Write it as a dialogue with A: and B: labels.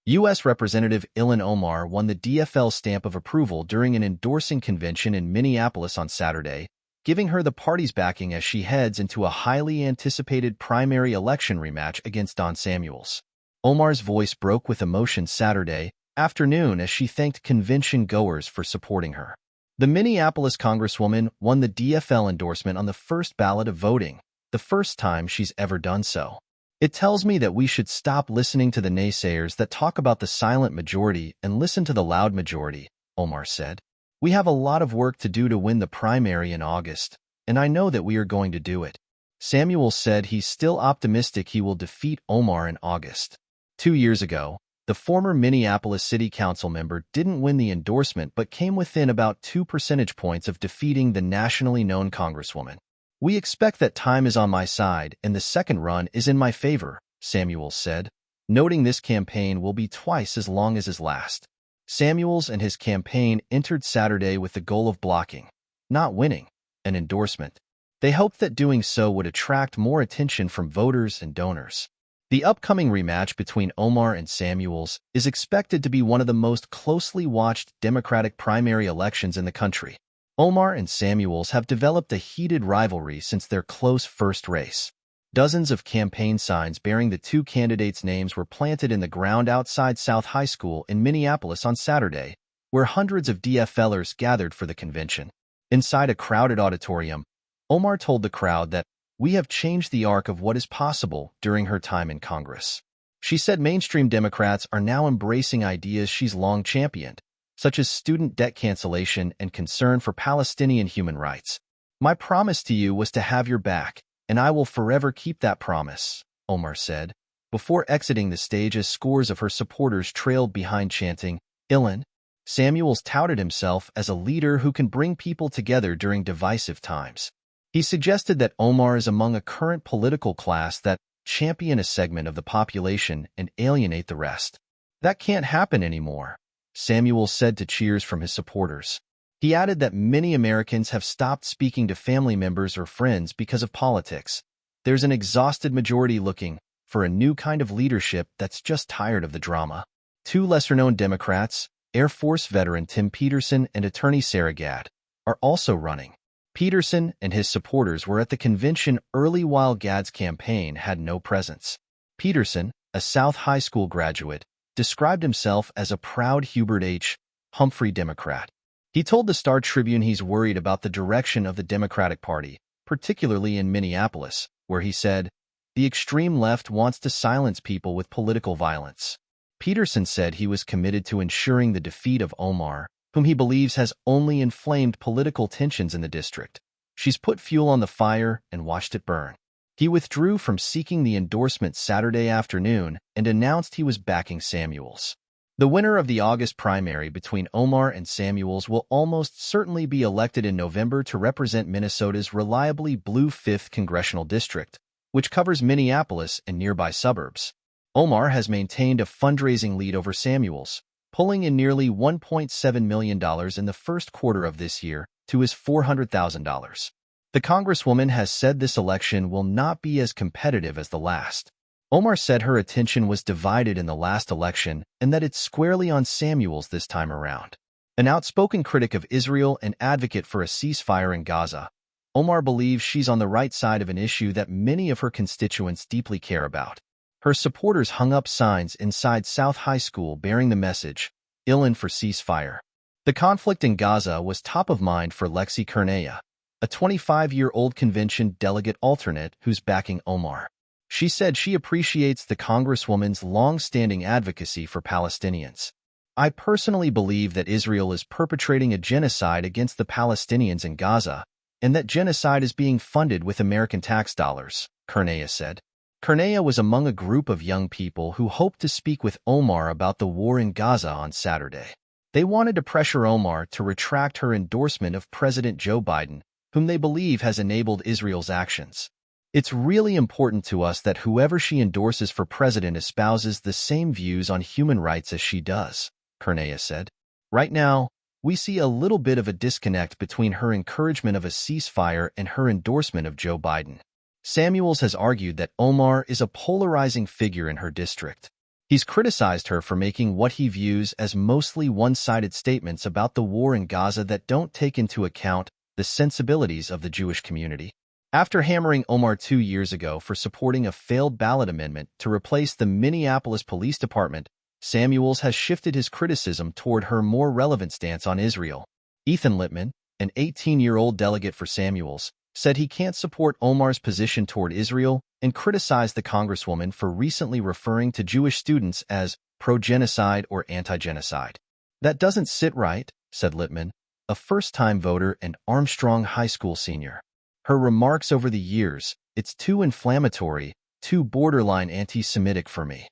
A: U.S. Representative Ilhan Omar won the DFL stamp of approval during an endorsing convention in Minneapolis on Saturday, giving her the party's backing as she heads into a highly anticipated primary election rematch against Don Samuels. Omar's voice broke with emotion Saturday afternoon as she thanked convention goers for supporting her. The Minneapolis Congresswoman won the DFL endorsement on the first ballot of voting, the first time she's ever done so. "It tells me that we should stop listening to the naysayers that talk about the silent majority and listen to the loud majority," Omar said. "We have a lot of work to do to win the primary in August, and I know that we are going to do it." Samuels said he's still optimistic he will defeat Omar in August. 2 years ago, the former Minneapolis City Council member didn't win the endorsement but came within about 2 percentage points of defeating the nationally known Congresswoman. "We expect that time is on my side and the second run is in my favor," Samuels said, noting this campaign will be twice as long as his last. Samuels and his campaign entered Saturday with the goal of blocking, not winning, an endorsement. They hoped that doing so would attract more attention from voters and donors. The upcoming rematch between Omar and Samuels is expected to be one of the most closely watched Democratic primary elections in the country. Omar and Samuels have developed a heated rivalry since their close first race. Dozens of campaign signs bearing the two candidates' names were planted in the ground outside South High School in Minneapolis on Saturday, where hundreds of DFLers gathered for the convention. Inside a crowded auditorium, Omar told the crowd that, "We have changed the arc of what is possible," during her time in Congress. She said mainstream Democrats are now embracing ideas she's long championed, such as student debt cancellation and concern for Palestinian human rights. "My promise to you was to have your back, and I will forever keep that promise," Omar said, before exiting the stage as scores of her supporters trailed behind chanting, "Ilhan." Samuels touted himself as a leader who can bring people together during divisive times. He suggested that Omar is among a current political class that champion a segment of the population and alienate the rest. "That can't happen anymore," Samuels said to cheers from his supporters. He added that many Americans have stopped speaking to family members or friends because of politics. "There's an exhausted majority looking for a new kind of leadership that's just tired of the drama." Two lesser-known Democrats, Air Force veteran Tim Peterson and attorney Sarah Gadd, are also running. Peterson and his supporters were at the convention early while Gadd's campaign had no presence. Peterson, a South High School graduate, described himself as a proud Hubert H. Humphrey Democrat. He told the Star Tribune he's worried about the direction of the Democratic Party, particularly in Minneapolis, where he said, "The extreme left wants to silence people with political violence." Peterson said he was committed to ensuring the defeat of Omar, whom he believes has only inflamed political tensions in the district. "She's put fuel on the fire and watched it burn." He withdrew from seeking the endorsement Saturday afternoon and announced he was backing Samuels. The winner of the August primary between Omar and Samuels will almost certainly be elected in November to represent Minnesota's reliably blue 5th Congressional District, which covers Minneapolis and nearby suburbs. Omar has maintained a fundraising lead over Samuels, pulling in nearly $1.7 million in the first quarter of this year to his $400,000. The Congresswoman has said this election will not be as competitive as the last. Omar said her attention was divided in the last election and that it's squarely on Samuels this time around. An outspoken critic of Israel and advocate for a ceasefire in Gaza, Omar believes she's on the right side of an issue that many of her constituents deeply care about. Her supporters hung up signs inside South High School bearing the message, "Ilhan for ceasefire." The conflict in Gaza was top of mind for Lexi Kernaya, a 25-year-old convention delegate alternate who's backing Omar. She said she appreciates the Congresswoman's long-standing advocacy for Palestinians. "I personally believe that Israel is perpetrating a genocide against the Palestinians in Gaza, and that genocide is being funded with American tax dollars," Kernaya said. Kernaya was among a group of young people who hoped to speak with Omar about the war in Gaza on Saturday. They wanted to pressure Omar to retract her endorsement of President Joe Biden, whom they believe has enabled Israel's actions. "It's really important to us that whoever she endorses for president espouses the same views on human rights as she does," Kernaya said. "Right now, we see a little bit of a disconnect between her encouragement of a ceasefire and her endorsement of Joe Biden." Samuels has argued that Omar is a polarizing figure in her district. He's criticized her for making what he views as mostly one-sided statements about the war in Gaza that don't take into account the sensibilities of the Jewish community. After hammering Omar 2 years ago for supporting a failed ballot amendment to replace the Minneapolis Police Department, Samuels has shifted his criticism toward her more relevant stance on Israel. Ethan Lippman, an 18-year-old delegate for Samuels, said he can't support Omar's position toward Israel and criticized the congresswoman for recently referring to Jewish students as pro-genocide or anti-genocide. "That doesn't sit right," said Lippman, a first-time voter and Armstrong High School senior. "Her remarks over the years, it's too inflammatory, too borderline anti-Semitic for me."